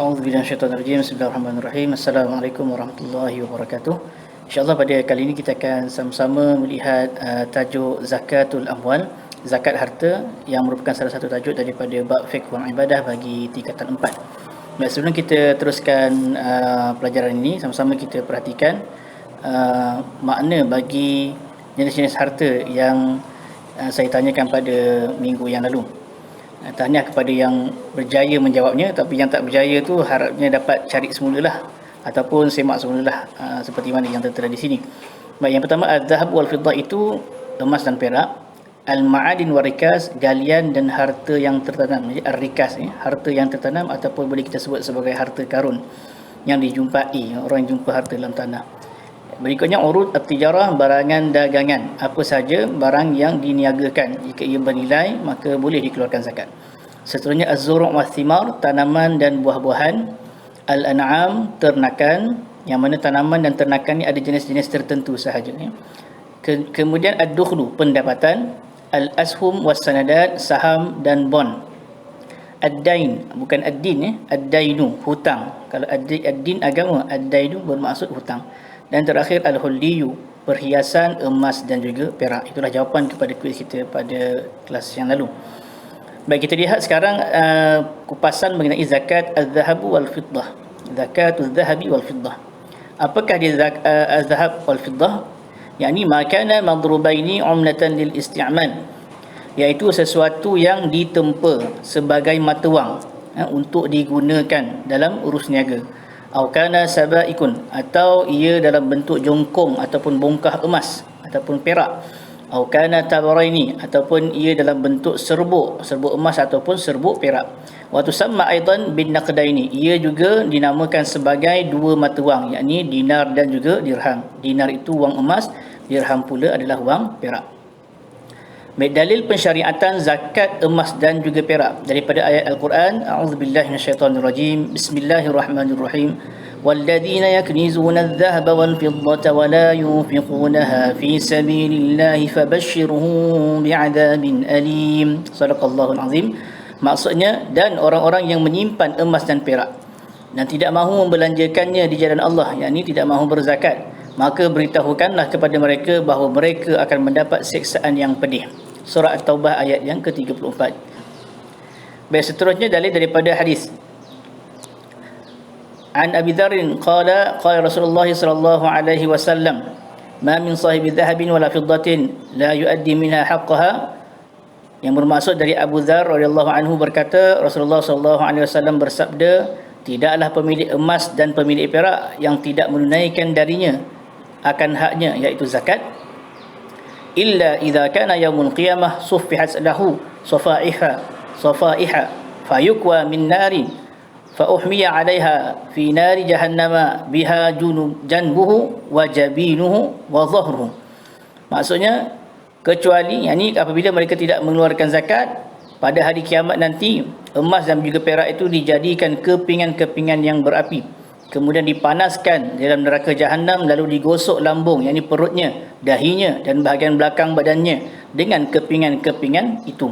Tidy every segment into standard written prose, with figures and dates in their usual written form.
A'udzubillahi minasyaitonirrajim. Bismillahirrahmanirrahim. Assalamualaikum warahmatullahi wabarakatuh. InsyaAllah pada kali ini kita akan sama-sama melihat tajuk zakatul amwal, zakat harta, yang merupakan salah satu tajuk daripada bab fiqh wal ibadah bagi tingkatan 4. Baik, sebelum kita teruskan pelajaran ini, sama-sama kita perhatikan makna bagi jenis-jenis harta yang saya tanyakan pada minggu yang lalu. Tahniah kepada yang berjaya menjawabnya, tapi yang tak berjaya tu harapnya dapat cari semulalah ataupun semak semulalah seperti mana yang tertera di sini. Baik, yang pertama az-zahab wal fiddah itu emas dan perak, al-ma'adin wal rikas galian dan harta yang tertanam. Jadi ar-rikas harta yang tertanam ataupun boleh kita sebut sebagai harta karun yang dijumpai, orang yang jumpa harta dalam tanah. Berikutnya urud at-tijarah, barangan dagangan, apa saja barang yang diniagakan, jika ia bernilai maka boleh dikeluarkan zakat. Seterusnya az-zuru' wath-thimar, tanaman dan buah-buahan, al-an'am, ternakan, yang mana tanaman dan ternakan ni ada jenis-jenis tertentu sahaja. Kemudian ad-dukhlu, pendapatan, al-ashum was-sanadat, saham dan bond. Ad-dain, bukan ad-din ad-dainu, hutang. Kalau ad-din agama, ad-dainu bermaksud hutang. Dan terakhir al-hulliyu, perhiasan emas dan juga perak. Itulah jawapan kepada kuis kita pada kelas yang lalu. Baik, kita lihat sekarang kupasan mengenai zakat az-zahabu wal fiddah. Zakatuz zahabi wal fiddah. Apakah dia az-zahab wal fiddah? Yakni ma kana madrubaini umlatan lil isti'mal, iaitu sesuatu yang ditempa sebagai mata wang untuk digunakan dalam urus niaga. Au kana sabaikun, atau ia dalam bentuk jongkong ataupun bongkah emas ataupun perak. Au kana tabaraini, ataupun ia dalam bentuk serbuk emas ataupun serbuk perak. Wa tusamma aidan bin naqdaini, ia juga dinamakan sebagai dua mata wang, yakni dinar dan juga dirham. Dinar itu wang emas, dirham pula adalah wang perak. Dalil pensyariatan zakat emas dan juga perak daripada ayat Al-Quran. A'udzubillahi minasyaitonirrajim. Bismillahirrahmanirrahim. Walladzina yaknizuna adh-dhahaba wal fiddata wa la yunfiqunaha fi sabilillahi fabashshirhum bi'adzabin alim. Shadaqallahul azim. Maksudnya, dan orang-orang yang menyimpan emas dan perak dan tidak mahu membelanjakannya di jalan Allah, yakni tidak mahu berzakat, maka beritahukanlah kepada mereka bahawa mereka akan mendapat siksaan yang pedih. Surah At-Taubah ayat yang ke-34. Baik, seterusnya dalil daripada hadis. An Abi Dzarrin qala Rasulullah sallallahu alaihi wasallam, ma min sahibi dhahabin wala fiddatin la yuaddi minha haqqaha. Yang bermaksud dari Abu Dzar radhiyallahu anhu berkata, Rasulullah sallallahu alaihi wasallam bersabda, tidaklah pemilik emas dan pemilik perak yang tidak menunaikan darinya akan haknya, iaitu zakat, illa idza kana yaumul qiyamah suffihat lahu safaiha fayukwa min narin fa uhmiya 'alaiha fi nari jahannama biha janbuhu wa jabinuhu wa dhahruhu. Maksudnya, kecuali yakni apabila mereka tidak mengeluarkan zakat, pada hari kiamat nanti emas dan juga perak itu dijadikan kepingan-kepingan yang berapi, kemudian dipanaskan dalam neraka jahanam, lalu digosok lambung, yakni perutnya, dahinya dan bahagian belakang badannya dengan kepingan-kepingan itu.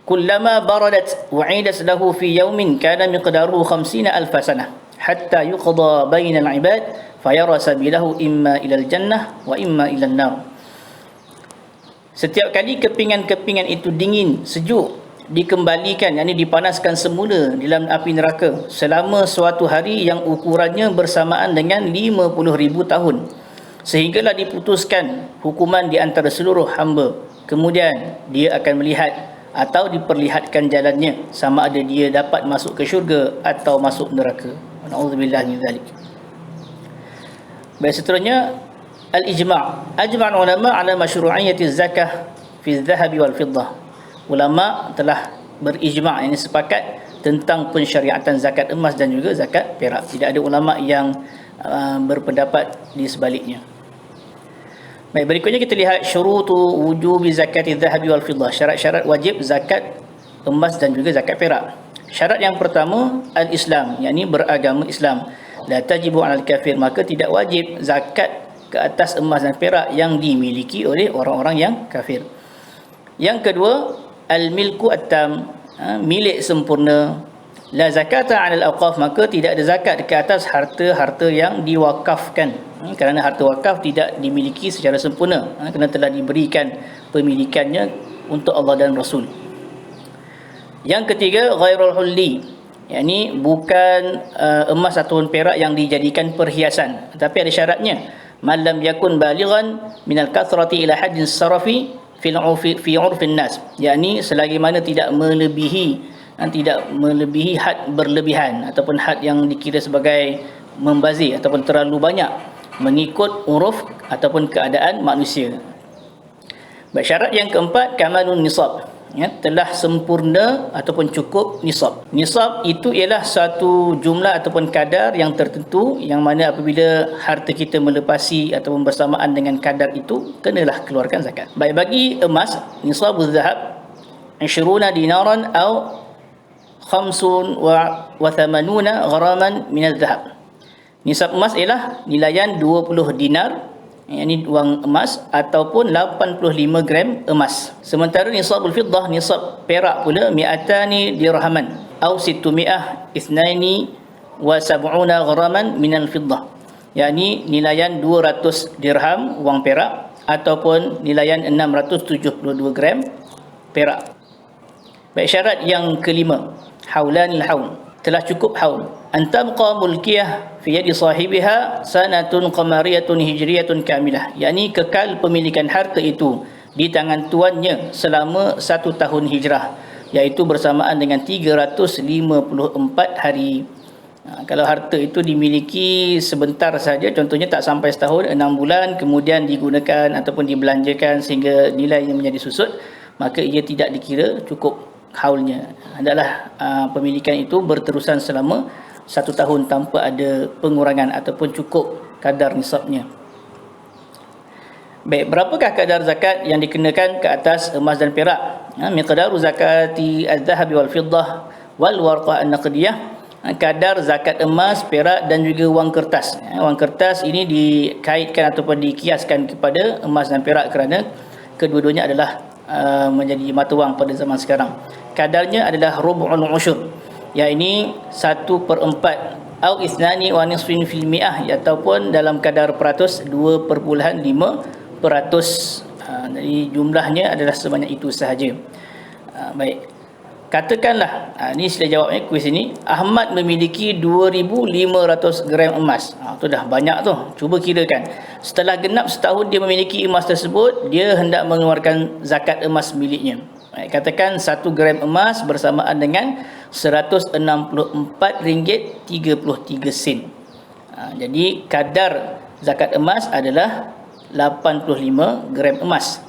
Kullama baradat u'idat lahu fi yawmin kana miqdaruhu 50,000 sanah hatta yuqda bainal ibad fayara sabilahu imma ilal jannah wa imma ilal nar. Setiap kali kepingan-kepingan itu dingin, sejuk, dikembalikan, yakni dipanaskan semula di dalam api neraka selama suatu hari yang ukurannya bersamaan dengan 50,000 tahun, sehinggalah diputuskan hukuman di antara seluruh hamba. Kemudian dia akan melihat atau diperlihatkan jalannya, sama ada dia dapat masuk ke syurga atau masuk neraka. Na'udzubillah min dzalik. Baik, seterusnya al-ijma'. Ajma' ulama ala masyru'iyyati zakah fi adh-dhahabi wal fiddah. Ulama telah berijma', ini sepakat tentang pensyariatan zakat emas dan juga zakat perak. Tidak ada ulama yang berpendapat di sebaliknya. Baik, berikutnya kita lihat syurutu wujubi zakati adh-dhahabi wal fiddah, syarat-syarat wajib zakat emas dan juga zakat perak. Syarat yang pertama al-Islam, yakni beragama Islam. La tajibu 'alal kafir, maka tidak wajib zakat ke atas emas dan perak yang dimiliki oleh orang-orang yang kafir. Yang kedua, al-milku at-tam, milik sempurna. la zakata 'ala al-awqaf, maka tidak ada zakat ke atas harta-harta yang diwakafkan. Kerana harta wakaf tidak dimiliki secara sempurna, kerana telah diberikan pemilikannya untuk Allah dan Rasul. Yang ketiga, ghairul hulli, yakni bukan emas ataupun perak yang dijadikan perhiasan, tapi ada syaratnya. Man lam yakun balighan minal kathrati ila haddin sarafi fi 'urfin nas, yakni selagi mana tidak melebihi had berlebihan ataupun had yang dikira sebagai membazir ataupun terlalu banyak mengikut uruf ataupun keadaan manusia. Baik, syarat yang keempat, kamalun nisab, telah sempurna ataupun cukup nisab. Nisab itu ialah satu jumlah ataupun kadar yang tertentu, yang mana apabila harta kita melepasi ataupun bersamaan dengan kadar itu, kenalah keluarkan zakat. Baik, bagi emas, nisabuz zahab 20 dinaran atau 85 gharaman min az-zahab. Nisab emas ialah nilaian 20 dinar, yakni wang emas, ataupun 85 gram emas. Sementara nisabul fiddah, nisab perak pula, 200 dirhaman atau 672 gharaman min al-fiddah, yakni nilaian 200 dirham wang perak ataupun nilaian 672 gram perak. Baik, syarat yang kelima, haulanil haul, telah cukup haul. Antabqa mulkiyah fi yadi sahibiha sanatun qamariyatun hijriyatun kamilah, yakni kekal pemilikan harta itu di tangan tuannya selama 1 tahun hijrah, iaitu bersamaan dengan 354 hari. Kalau harta itu dimiliki sebentar saja, contohnya tak sampai setahun, 6 bulan, kemudian digunakan ataupun dibelanjakan sehingga nilainya menjadi susut, maka ia tidak dikira cukup haulnya. Adalah pemilikan itu berterusan selama 1 tahun tanpa ada pengurangan ataupun cukup kadar nisabnya. Baik, berapakah kadar zakat yang dikenakan ke atas emas dan perak? Miqdaru zakati az-zahabi wal fiddah wal warqah an-naqdiyah, kadar zakat emas, perak dan juga wang kertas. Wang kertas ini dikaitkan ataupun dikiaskan kepada emas dan perak kerana kedua-duanya adalah menjadi mata wang pada zaman sekarang. Kadarnya adalah rubu'ul usyur, yakni 1/4 atau isnani wa nisfin fil mi'ah, ataupun dalam kadar peratus 2.5%. Jadi jumlahnya adalah sebanyak itu sahaja. Baik, katakanlah, ini sudah jawabnya kuis ini, Ahmad memiliki 2.500 gram emas. Itu dah banyak tu. Cuba kirakan, setelah genap setahun dia memiliki emas tersebut, dia hendak mengeluarkan zakat emas miliknya. Baik, katakan 1 gram emas bersamaan dengan RM164.33. Jadi kadar zakat emas adalah 85 gram emas.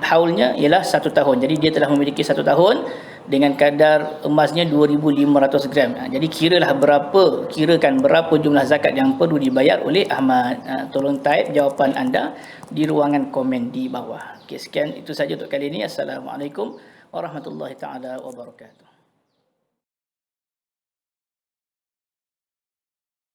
Haulnya ialah 1 tahun. Jadi dia telah memiliki 1 tahun dengan kadar emasnya 2.500 gram. Jadi kirakan berapa jumlah zakat yang perlu dibayar oleh Ahmad. Tolong type jawapan anda di ruangan komen di bawah. Okey, sekian itu saja untuk kali ini. Assalamualaikum warahmatullahi taala wabarakatuh.